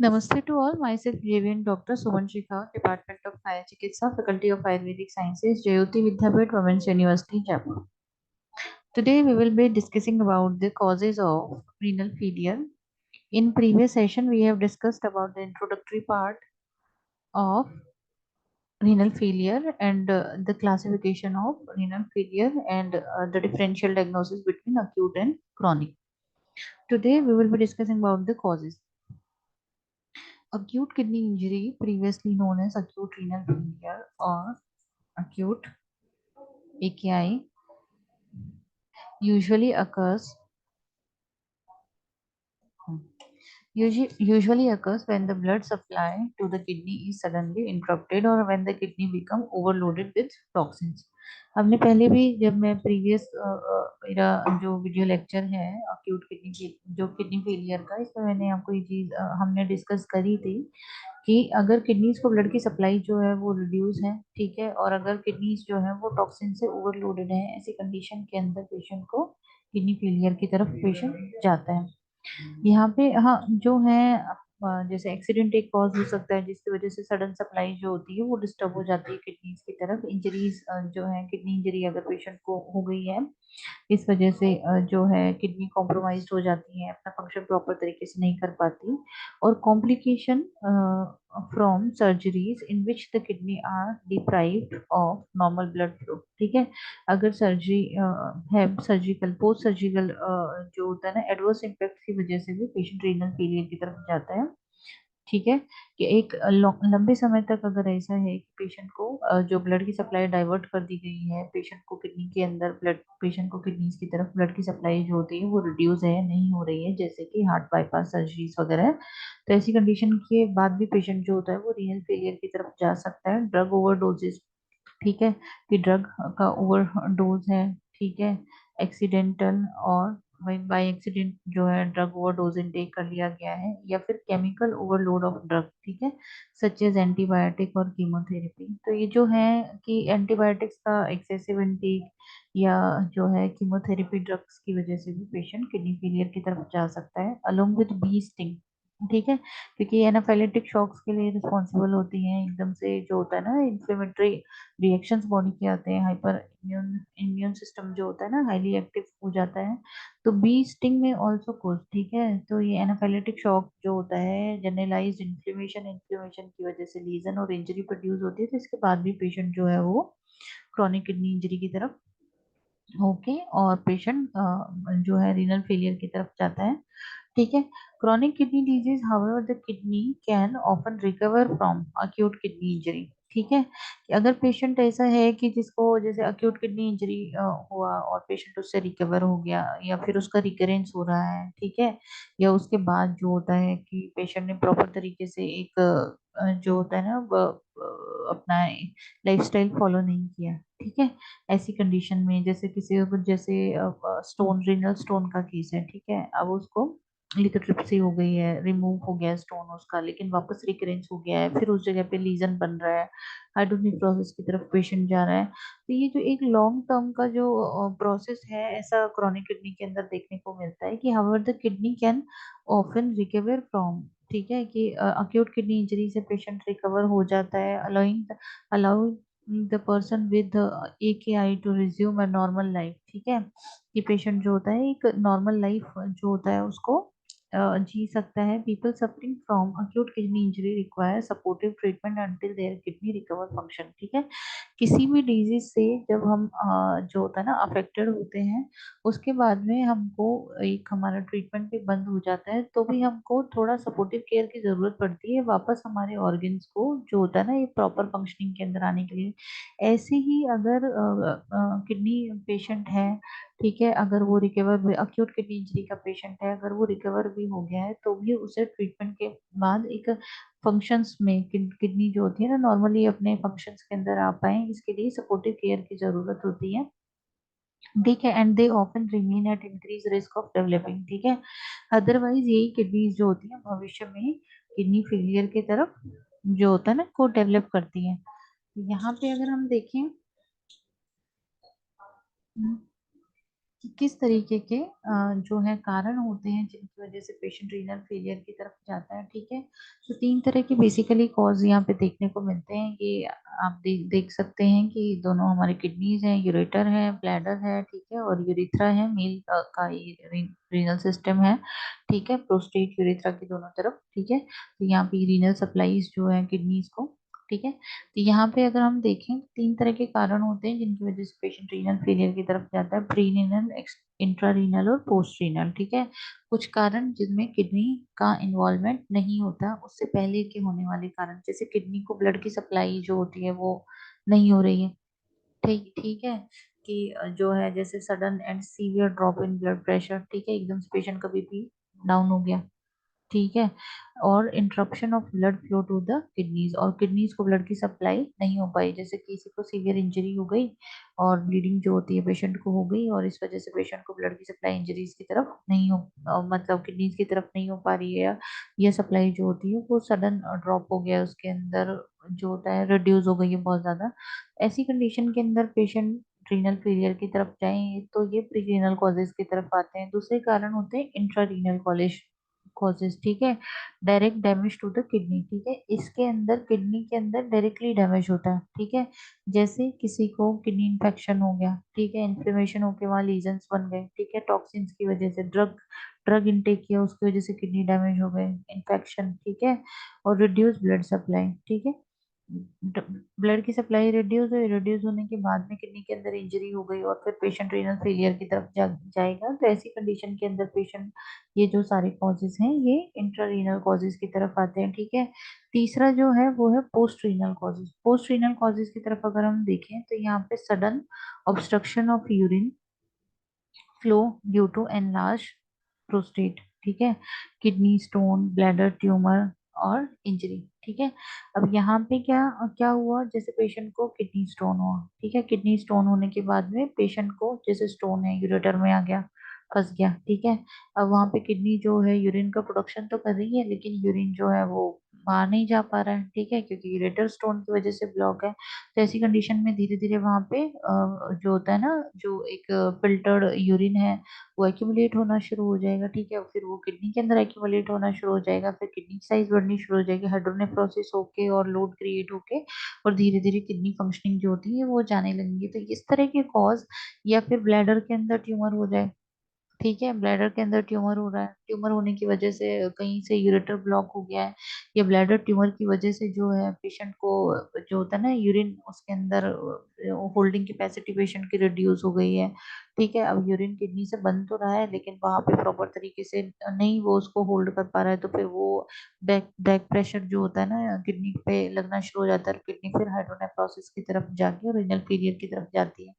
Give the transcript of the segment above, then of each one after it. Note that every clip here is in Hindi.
Namaste to all. Myself JVN Dr. Suman Shikha, Department of Fire Chikitsa, Faculty of Ayurvedic Sciences, Jayoti Vidyapeeth Women's University, Jaipur. Today we will be discussing about the causes of renal failure. In previous session we have discussed about the introductory part of renal failure and the classification of renal failure and the differential diagnosis between acute and chronic. Today we will be discussing about the causes. Acute kidney injury, previously known as acute renal failure or acute AKI, usually occurs usually occurs when the blood supply to the kidney is suddenly interrupted or when the kidney become overloaded with toxins. हमने पहले भी जब मैं प्रीवियस मेरा जो वीडियो लेक्चर है अक्यूट किडनी जो किडनी फेलियर का इसमें मैंने आपको ये चीज हमने डिस्कस करी थी कि अगर किडनीज को ब्लड की सप्लाई जो है वो रिड्यूस है, ठीक है, और अगर किडनीज जो है वो टॉक्सिन से ओवरलोडेड है, ऐसी कंडीशन के अंदर पेशेंट को किडनी फेलियर की तरफ पेशेंट जाता है। यहाँ पे हाँ जो है जैसे एक्सीडेंट एक कॉज हो सकता है जिसकी वजह से सडन सप्लाई जो होती है वो डिस्टर्ब हो जाती है किडनीज की तरफ। इंजरीज जो है किडनी इंजरी अगर पेशेंट को हो गई है इस वजह से जो है किडनी कॉम्प्रोमाइज हो जाती है, अपना फंक्शन प्रॉपर तरीके से नहीं कर पाती। और complication from surgeries in which the kidney are deprived of normal blood flow, ठीक है। अगर सर्जरी है, सर्जिकल पोस्ट सर्जिकल जो होता है ना एडवर्स इम्पैक्ट की वजह से भी पेशेंट रीनल फेलियर की तरफ जाता है, ठीक है। कि एक लंबे समय तक अगर ऐसा है कि पेशेंट को जो ब्लड की सप्लाई डाइवर्ट कर दी गई है, पेशेंट को किडनी के अंदर ब्लड, पेशेंट को किडनीज की तरफ ब्लड की सप्लाई जो होती है वो रिड्यूस है, नहीं हो रही है, जैसे कि हार्ट बाईपास सर्जरीज वगैरह, तो ऐसी कंडीशन के बाद भी पेशेंट जो होता है वो रीनल फेलियर की तरफ जा सकता है। ड्रग ओवरडोजेस, ठीक है, कि ड्रग का ओवरडोज है, ठीक है, एक्सीडेंटल और बाय एक्सीडेंट जो है ड्रग ओवरडोज इनटेक कर लिया गया है, या फिर केमिकल ओवरलोड ऑफ ड्रग, ठीक है, सच एज एंटीबायोटिक और कीमोथेरेपी। तो ये जो है कि एंटीबायोटिक्स का एक्सेसिव इनटेक या जो है कीमोथेरेपी ड्रग्स की वजह से भी पेशेंट किडनी फेलियर की तरफ जा सकता है, अलोंग विद बी स्टिंग, ठीक है, क्योंकि एनाफाइलेटिक शॉक्स के लिए रिस्पॉन्सिबल होती हैं, एकदम से जो होता है ना इन्फ्लेमेटरी रिएक्शंस बॉडी के आते हैं, हाइपर इम्यून इम्यून सिस्टम जो होता है ना हाईली एक्टिव हो जाता है, तो बी स्टिंग में ऑल्सो कोज, ठीक है। तो ये एनाफाइलेटिक शॉक जो होता है जनरलाइज्ड इन्फ्लेमेशन इन्फ्लेमेशन की वजह से लीजन और इंजरी प्रोड्यूस होती है, तो इसके बाद भी पेशेंट जो है वो क्रॉनिक किडनी इंजरी की तरफ होके और पेशेंट जो है रीनल फेलियर की तरफ जाता है, ठीक है। Chronic kidney disease however the kidney can often recover from acute kidney injury, ठीक है। कि अगर पेशेंट ऐसा है कि जिसको जैसे अक्यूट किडनी इंजरी हुआ और पेशेंट उससे रिकवर हो गया या फिर उसका रिकरेंस हो रहा है, ठीक है, या उसके बाद जो होता है कि पेशेंट ने प्रॉपर तरीके से एक जो होता है ना अपना लाइफस्टाइल फॉलो नहीं किया, ठीक है, ऐसी कंडीशन में जैसे किसी को जैसे स्टोन रिनल स्टोन का केस है, ठीक है, अब उसको लिथोट्रिप्सी हो गई है, रिमूव हो गया स्टोन उसका, लेकिन वापस रिकरेंस हो गया है, फिर उस जगह पे लीजन बन रहा है, हाइड्रोनेफ्रोसिस की तरफ पेशेंट जा रहा है। तो ये जो एक लॉन्ग टर्म का जो प्रोसेस है ऐसा क्रॉनिक किडनी के अंदर देखने को मिलता है कि however the kidney can often recover from, ठीक है, कि अक्यूट किडनी इंजरी से पेशेंट रिकवर हो जाता है, allowing the person with AKI to resume a normal life, ठीक है, कि पेशेंट जो होता है एक नॉर्मल लाइफ जो होता है उसको जी सकता है। People suffering from acute kidney injury require supportive treatment until their kidney recover function, ठीक है। किसी भी डिजीज से जब हम जो होता है ना अफेक्टेड होते हैं उसके बाद में हमको एक हमारा ट्रीटमेंट भी बंद हो जाता है तो भी हमको थोड़ा सपोर्टिव केयर की जरूरत पड़ती है वापस हमारे ऑर्गन्स को जो होता है ना ये प्रॉपर फंक्शनिंग के अंदर आने के लिए। ऐसे ही अगर किडनी पेशेंट है, ठीक है, अगर वो रिकवर अक्यूट किडनी इंजरी का पेशेंट है, अगर वो रिकवर भी हो गया है तो भी उसे ट्रीटमेंट के बाद एक फंक्शंस में किडनी जो होती है ना नॉर्मली अपने फंक्शंस के अंदर आ पाए इसके लिए सपोर्टिव केयर की जरूरत होती है। ठीक है, and they often remain at increase risk of developing, ठीक है। अदरवाइज यही किडनीज जो होती है भविष्य में किडनी फेलियर की तरफ जो होता है ना को डेवलप करती है। यहाँ पे अगर हम देखें कि किस तरीके के जो है कारण होते हैं जिनकी वजह से पेशेंट रीनल फेलियर की तरफ जाता है, ठीक है। तो तीन तरह के बेसिकली कॉज यहाँ पे देखने को मिलते हैं। ये आप देख सकते हैं कि दोनों हमारे किडनीज हैं, यूरेटर है, ब्लैडर है, ठीक है, और यूरिथ्रा है, मेल का रीनल सिस्टम है, ठीक है, प्रोस्टेट यूरिथ्रा की दोनों तरफ, ठीक है। तो यहाँ पे रीनल सप्लाईज जो है किडनीज को, ठीक है। तो यहाँ पे अगर हम देखें तीन तरह के कारण होते हैं जिनकी वजह से पेशेंट रीनल फेलियर की तरफ जाता है, प्री रीनल, इंट्रा रीनल और पोस्ट रीनल, ठीक है। कुछ कारण जिनमें किडनी का इन्वॉल्वमेंट नहीं होता, उससे पहले के होने वाले कारण, जैसे किडनी को ब्लड की सप्लाई जो होती है वो नहीं हो रही है, ठीक ठीक है, कि जो है जैसे sudden and severe drop in blood pressure, ठीक है, एकदम से पेशेंट का बीपी डाउन हो गया, ठीक है, और interruption of blood flow to the kidneys, और किडनीज को ब्लड की सप्लाई नहीं हो पाई, जैसे किसी को सीवियर इंजरी हो गई और ब्लीडिंग जो होती है पेशेंट को हो गई, और इस वजह से पेशेंट को ब्लड की सप्लाई इंजरीज की तरफ नहीं हो मतलब किडनीज की तरफ नहीं हो पा रही है, या ये सप्लाई जो होती है वो सडन ड्रॉप हो गया उसके अंदर, जो होता है रिड्यूस हो गई है बहुत ज्यादा। ऐसी कंडीशन के अंदर पेशेंट रीनल फेलियर की तरफ जाएं तो ये प्री रीनल कॉजेज की तरफ आते हैं। दूसरे कारण होते हैं इंट्रा रीनल कॉजेज, ठीक है, direct damage to the kidney, ठीक है, इसके अंदर किडनी के अंदर डायरेक्टली डैमेज होता है, ठीक है, जैसे किसी को किडनी इन्फेक्शन हो गया, ठीक है, इन्फ्लेमेशन होके वहां लीजन्स बन गए, ठीक है, टॉक्सिन्स की वजह से, ड्रग ड्रग इनटेक किया उसकी वजह से किडनी डैमेज हो गए, इन्फेक्शन, ठीक है, और रिड्यूस ब्लड सप्लाई, ठीक है, ब्लड की सप्लाई रिड्यूस हुई, रिड्यूस होने के बाद में किडनी के अंदर इंजरी हो गई और फिर पेशेंट रीनल फेलियर की तरफ जाएगा, तो ऐसी कंडीशन के अंदर पेशेंट, ये जो सारे कॉजेज हैं ये इंट्रारीनल कॉजेज की तरफ आते हैं, ठीक है। तीसरा जो है वो है post renal causes. Post renal causes की तरफ अगर हम देखें तो यहाँ पे sudden obstruction of urine flow due to enlarge prostate, ठीक है, किडनी स्टोन, ब्लैडर ट्यूमर और इंजरी, ठीक है। अब यहाँ पे क्या क्या हुआ, जैसे पेशेंट को किडनी स्टोन हुआ, ठीक है, किडनी स्टोन होने के बाद में पेशेंट को जैसे स्टोन है यूरेटर में आ गया, फंस गया, ठीक है। अब वहां पे किडनी जो है यूरिन का प्रोडक्शन तो कर रही है लेकिन यूरिन जो है वो बाहर नहीं जा पा रहा है, ठीक है, क्योंकि यूरेटर स्टोन की वजह से ब्लॉक है। तो ऐसी कंडीशन में धीरे धीरे वहां पे जो होता है ना, जो एक फिल्टर्ड यूरिन है वो एक्यूमुलेट होना शुरू हो जाएगा, ठीक है, फिर वो किडनी के अंदर एक्यूमुलेट होना शुरू हो जाएगा, फिर किडनी साइज बढ़नी शुरू हो जाएगी, हाइड्रोनेफ्रोसिस होके और लोड क्रिएट होके, और धीरे धीरे किडनी फंक्शनिंग जो होती है वो जाने लगेंगी। तो इस तरह के कॉज, या फिर ब्लैडर के अंदर ट्यूमर हो जाए, ठीक है, ब्लैडर के अंदर ट्यूमर हो रहा है, ट्यूमर होने की वजह से कहीं से यूरेटर ब्लॉक हो गया है, या ब्लैडर ट्यूमर की वजह से जो है पेशेंट को जो होता है ना यूरिन उसके अंदर होल्डिंग कैपेसिटी पेशेंट की रिड्यूस हो गई है, ठीक है, अब यूरिन किडनी से बन तो रहा है लेकिन वहां पे प्रॉपर तरीके से नहीं वो उसको होल्ड कर पा रहा है, तो फिर वो बैक बैक प्रेशर जो होता है ना किडनी पे लगना शुरू हो जाता है, किडनी फिर हाइड्रोनेफ्रोसिस की तरफ जाके रीनल फेलियर की तरफ जाती है,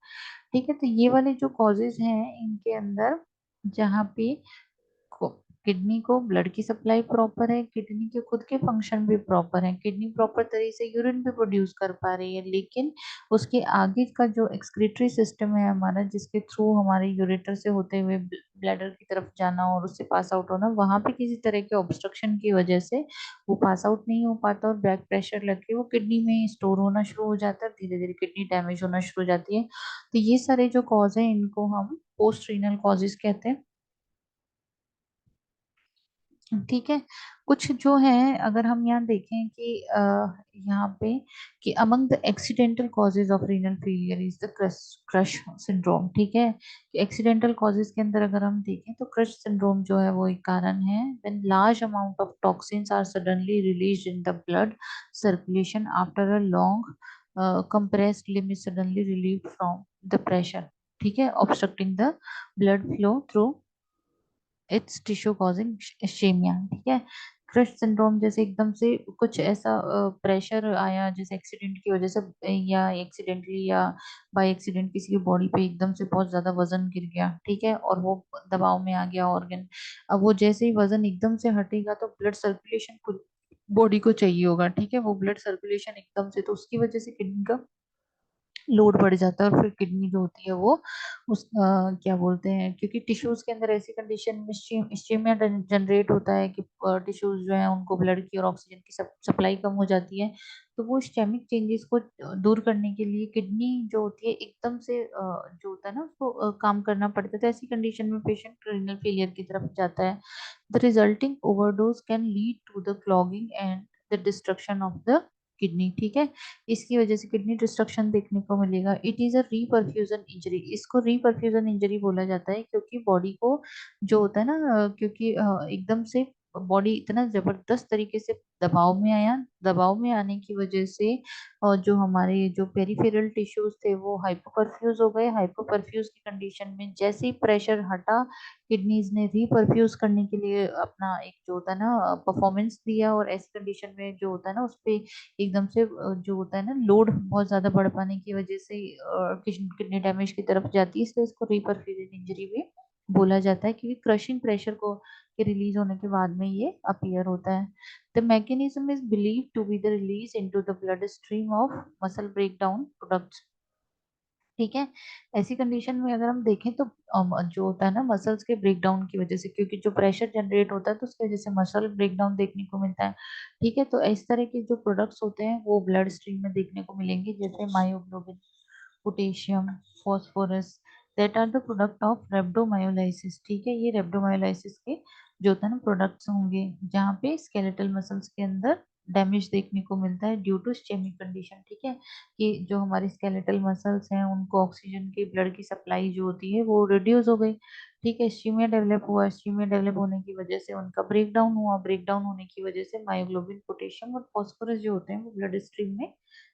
ठीक है। तो ये वाले जो कॉजेज हैं इनके अंदर, जहाँ पे किडनी को ब्लड की सप्लाई प्रॉपर है, किडनी के खुद के फंक्शन भी प्रॉपर है, किडनी प्रॉपर तरीके से यूरिन भी प्रोड्यूस कर पा रही है, लेकिन उसके आगे का जो एक्सक्रीटरी सिस्टम है हमारा, जिसके थ्रू हमारे यूरेटर से होते हुए ब्लैडर की तरफ जाना और उससे पास आउट होना, वहां पे किसी तरह के ऑब्स्ट्रक्शन की वजह से वो पास आउट नहीं हो पाता और बैक प्रेशर लग के वो किडनी में स्टोर होना शुरू हो जाता है, धीरे धीरे किडनी डैमेज होना शुरू हो जाती है। तो ये सारे जो कॉज है इनको हम पोस्ट रीनल कॉजेज कहते हैं, ठीक है। कुछ जो है अगर हम यहाँ देखें कि यहाँ पे कि among the accidental causes of renal failure is the crush syndrome, ठीक है, कि एक्सीडेंटल कॉजेज के अंदर अगर हम देखें तो क्रश सिंड्रोम जो है वो एक कारण है, when large amount of toxins are suddenly released in the blood circulation after a long compressed limb is suddenly relieved from the pressure, ठीक है, obstructing the blood flow through its tissue causing ischaemia, ठीक है। क्रश सिंड्रोम जैसे एकदम से कुछ ऐसा प्रेशर आया जैसे एक्सीडेंट की वजह से, या एक्सीडेंटली या बाय एक्सीडेंट किसी की बॉडी पे एकदम से बहुत ज्यादा वजन गिर गया, ठीक है, और वो दबाव में आ गया ऑर्गन। अब वो जैसे ही वजन एकदम से हटेगा तो ब्लड सर्कुलेशन बॉडी को चाहिए होगा, ठीक है, वो ब्लड सर्कुलेशन एकदम से, तो उसकी वजह से किडनी का लोड बढ़ जाता है और फिर किडनी जो होती है वो उस क्या बोलते हैं, क्योंकि टिश्यूज के अंदर ऐसी कंडीशन में इस्चीमिया जनरेट होता है कि टिश्यूज जो है उनको ब्लड की और ऑक्सीजन की सप्लाई कम हो जाती है। तो वो इस्चेमिक चेंजेस को दूर करने के लिए किडनी जो होती है एकदम से जो होता है ना उसको काम करना पड़ता है। तो ऐसी कंडीशन में पेशेंट रीनल फेलियर की तरफ जाता है। The resulting overdose can lead to the clogging and the destruction of the kidney. ठीक है, इसकी वजह से किडनी डिस्ट्रक्शन देखने को मिलेगा। It is a reperfusion injury, इसको रीपरफ्यूजन इंजरी बोला जाता है क्योंकि बॉडी को जो होता है ना क्योंकि एकदम से बॉडी इतना जबरदस्त तरीके से दबाव में आया, दबाव में आने की वजह से और जो हमारे जो पेरिफेरल टिश्यूज थे वो हाइपोपरफ्यूज हो गए। हाइपोपरफ्यूज की कंडीशन में जैसे ही प्रेशर हटा, किडनीज ने रीपरफ्यूज करने के लिए अपना एक जो होता है ना परफॉर्मेंस दिया, और ऐसी कंडीशन में जो होता है ना उस पे एकदम से जो होता है ना लोड बहुत ज्यादा बढ़ पाने की वजह से किडनी डैमेज की तरफ जाती है। इसलिए इसको रीपरफ्यूजन इंजरी भी बोला जाता है, क्योंकि क्रशिंग प्रेशर को के रिलीज होने के बाद में ये अपीयर होता है। The mechanism is believe to be the release into the blood stream of muscle breakdown products. ठीक है, ऐसी कंडीशन में अगर हम देखें तो जो होता है ना मसल्स के ब्रेकडाउन की वजह से, क्योंकि जो प्रेशर जनरेट होता है तो उसकी वजह से मसल ब्रेकडाउन देखने को मिलता है। ठीक है, तो इस तरह के जो प्रोडक्ट्स होते हैं वो ब्लड स्ट्रीम में देखने को मिलेंगे, जैसे myoglobin, potassium, phosphorus, that are the product of rhabdomyolysis. ठीक है, ये रेब्डोमायोलाइसिस के जो होता है ना प्रोडक्ट्स होंगे, जहाँ पे स्केलेटल मसल्स के अंदर डैमेज देखने को मिलता है ड्यू टू स्टेमिक कंडीशन। ठीक है, कि जो हमारे स्केलेटल मसल्स हैं उनको ऑक्सीजन की ब्लड की सप्लाई जो होती है वो रिड्यूस हो गई। ठीक है, इस्कीमिया डेवलप हुआ, इस्कीमिया डेवलप होने की वजह से उनका ब्रेकडाउन हुआ, ब्रेकडाउन होने की वजह से मायोग्लोबिन, पोटेशियम और फॉस्फोरस जो होते हैं वो ब्लड स्ट्रीम में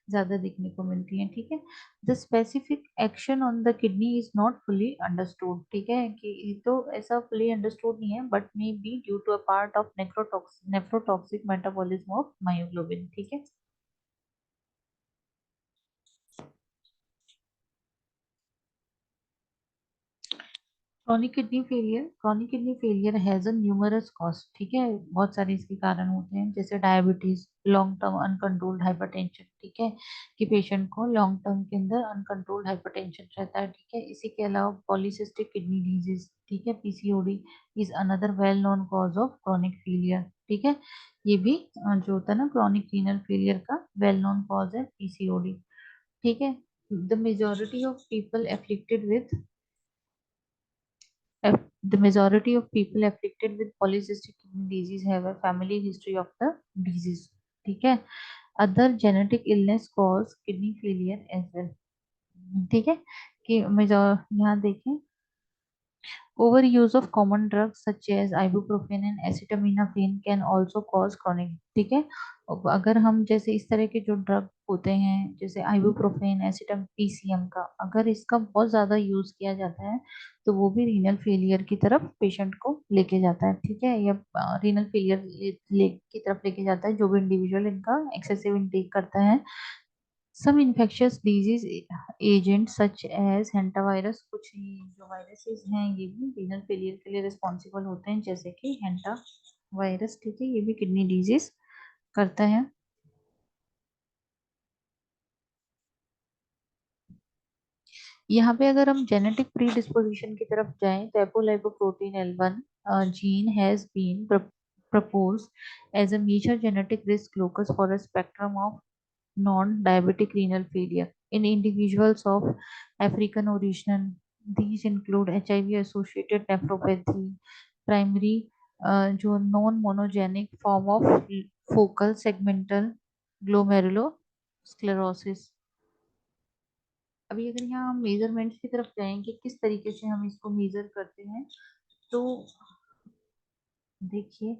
ज्यादा देखने को मिलती हैं। ठीक है, the specific action on the kidney is not fully understood. ठीक है, कि ये तो ऐसा फुली अंडरस्टूड नहीं है, but may be due to a part of nephrotoxic metabolism of myoglobin. ठीक है, chronic kidney failure has a numerous cause. ठीक है, बहुत सारे इसके कारण होते हैं, जैसे diabetes, long term uncontrolled hypertension. ठीक है, कि पेशेंट को लॉन्ग टर्म के अंदर अनकंट्रोल्ड हाइपरटेंशन रहता है। ठीक है, इसी के अलावा पॉलीसिस्टिक किडनी डिजीज, ठीक है, PCOD is another well known cause of chronic failure. ठीक है, ये भी जो होता है ना क्रॉनिक रीनल फेलियर का वेल नोन कॉज है पीसीओडी। ठीक है, the majority of people afflicted with the majority of people afflicted with polycystic kidney disease have a family history of the disease. ठीक है, other genetic illness cause kidney failure as well। ठीक है, कि मेजर यहाँ देखें, overuse of common drugs such as ibuprofen and acetaminophen can also cause chronic। ठीक है, अब अगर हम जैसे इस तरह के जो ड्रग होते हैं जैसे आइबुप्रोफेन, एसिटम पीसीएम का, अगर इसका बहुत ज्यादा यूज किया जाता है तो वो भी रीनल फेलियर की तरफ पेशेंट को लेके जाता है। ठीक है, या रीनल फेलियर की तरफ लेके जाता है जो भी इंडिविजुअल इनका एक्सेसिव इंटेक करता है। Some infectious disease agents such as hantavirus, कुछ ये जो वायरसेस हैं ये भी रीनल फेलियर के लिए रिस्पॉन्सिबल होते हैं, जैसे कि हैंटा वायरस। ठीक है, ये भी किडनी डिजीज करता है। यहाँ पे अगर हम जेनेटिक प्री डिस्पोजिशन की तरफ जाएं तो apolipoprotein L1 gene has been proposed as a major genetic risk locus for a spectrum of non-diabetic renal failure in individuals of African origin. These include HIV-associated nephropathy, primary जो non-monogenic form of focal segmental glomerulosclerosis। अभी अगर यहाँ हम मेजरमेंट्स की तरफ जाएंगे किस तरीके से हम इसको मेजर करते हैं, तो देखिए,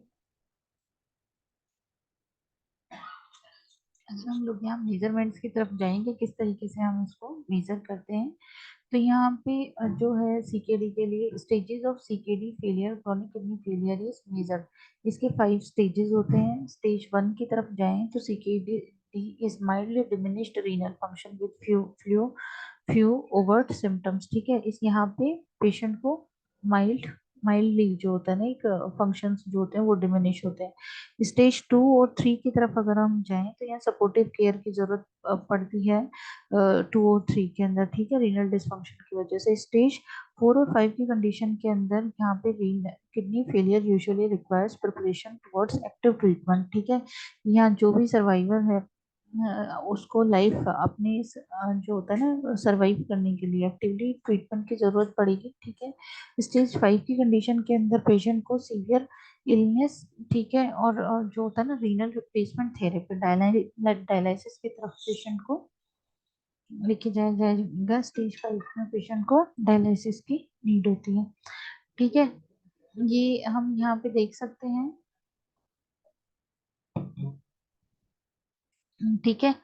अगर हम लोग यहाँ मेजरमेंट्स की तरफ जाएंगे किस तरीके से हम इसको मेजर करते हैं, तो यहाँ पे जो है सीकेडी के लिए stages of CKD failure, chronic kidney failure is major. इसके 5 स्टेजेस होते हैं। स्टेज 1 की तरफ जाएं तो CKD is mildly diminished renal function with few few overt symptoms. ठीक है, इस यहाँ पे पेशेंट को माइल्ड माइल्डली जो होता है ना, एक फंक्शंस जो होते हैं वो डिमिनिश होते हैं। स्टेज 2 और 3 की तरफ अगर हम जाएं तो यहाँ सपोर्टिव केयर की जरूरत पड़ती है 2 और 3 के अंदर, ठीक है, रीनल डिसफंक्शन की वजह से। स्टेज 4 और 5 की कंडीशन के अंदर यहाँ पे kidney failure usually requires preparation towards active treatment, ठीक है। यहाँ जो भी सर्वाइवर है उसको लाइफ अपने जो होता है ना सरवाइव करने के लिए एक्टिवली ट्रीटमेंट की जरूरत पड़ेगी, ठीक है। स्टेज 5 की कंडीशन के अंदर पेशेंट को सीवियर इलनेस, ठीक है, और जो होता है ना रीनल रिप्लेसमेंट थेरेपी, डायलिसिस की तरफ पेशेंट को लेके जाया जाएगा। स्टेज 5 में पेशेंट को डायलिसिस की नीड होती है, ठीक है। ये हम यहाँ पे देख सकते हैं, ठीक है।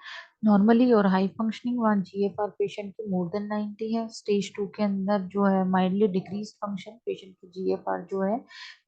नॉर्मली और high functioning one GFR patient की मोर देन 90 है। स्टेज 2 के अंदर जो है माइल्डली डिक्रीज फंक्शन पेशेंट की जीएफआर जो है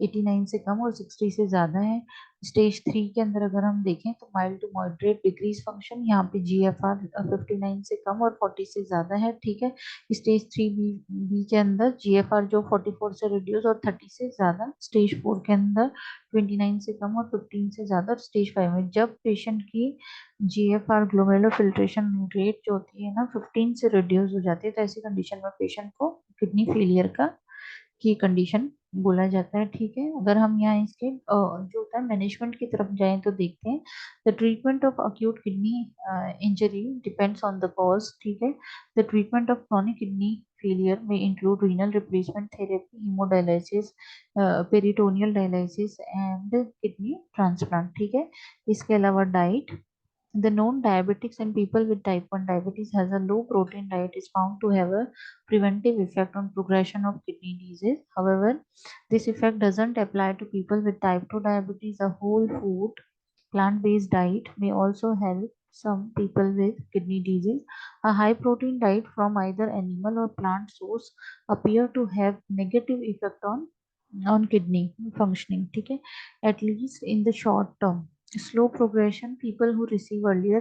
89 से कम और 60 से ज्यादा है। स्टेज 3 के अंदर अगर हम देखें तो mild to moderate decrease function, यहाँ पे जीएफआर 59 से कम और 40 से ज्यादा है, ठीक है। स्टेज 3 बी के अंदर जीएफआर जो 44 से रिड्यूस और 30 से ज्यादा। स्टेज 4 के अंदर 29 से कम और 15 से ज्यादा। और स्टेज 5 में जब पेशेंट की जीएफआर ग्लोमेरुलर फिल्ट्रेशन रेट जो होती है ना 15 से रिड्यूस हो जाती है, तो ऐसी कंडीशन में पेशेंट को किडनी फेलियर का की कंडीशन बोला जाता है, ठीक है। अगर हम यहाँ इसके जो होता है मैनेजमेंट की तरफ जाएं तो देखते हैं the treatment of acute kidney injury depends on the cause, ठीक है। The treatment of chronic kidney failure में include renal replacement therapy, haemodialysis, peritoneal dialysis and kidney transplant, ठीक है। इसके अलावा diet, the known diabetics and people with type 1 diabetes has a low protein diet is found to have a preventive effect on progression of kidney disease. However, this effect doesn't apply to people with type 2 diabetes. A whole food plant-based diet may also help some people with kidney disease. A high protein diet from either animal or plant source appear to have negative effect on kidney functioning, ठीक है, at least in the short term. Slow progression, people who receive earlier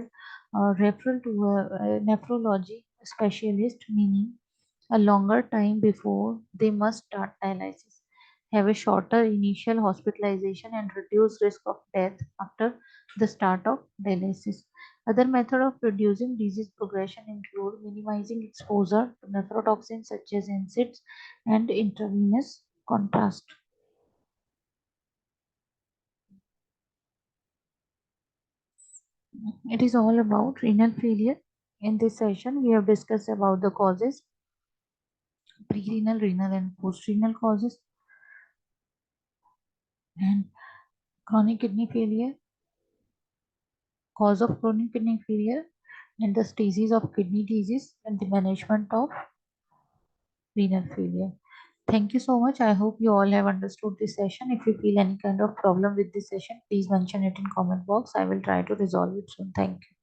referral to a nephrology specialist, meaning a longer time before they must start dialysis, have a shorter initial hospitalization and reduced risk of death after the start of dialysis. Other methods of reducing disease progression include minimizing exposure to nephrotoxins such as NSAIDs and intravenous contrast. It is all about renal failure. In this session, we have discussed about the causes, pre-renal, renal, and post-renal causes, and chronic kidney failure, cause of chronic kidney failure, and the stages of kidney disease, and the management of renal failure. Thank you so much. I hope you all have understood this session. If you feel any kind of problem with this session, please mention it in comment box. I will try to resolve it soon. Thank you.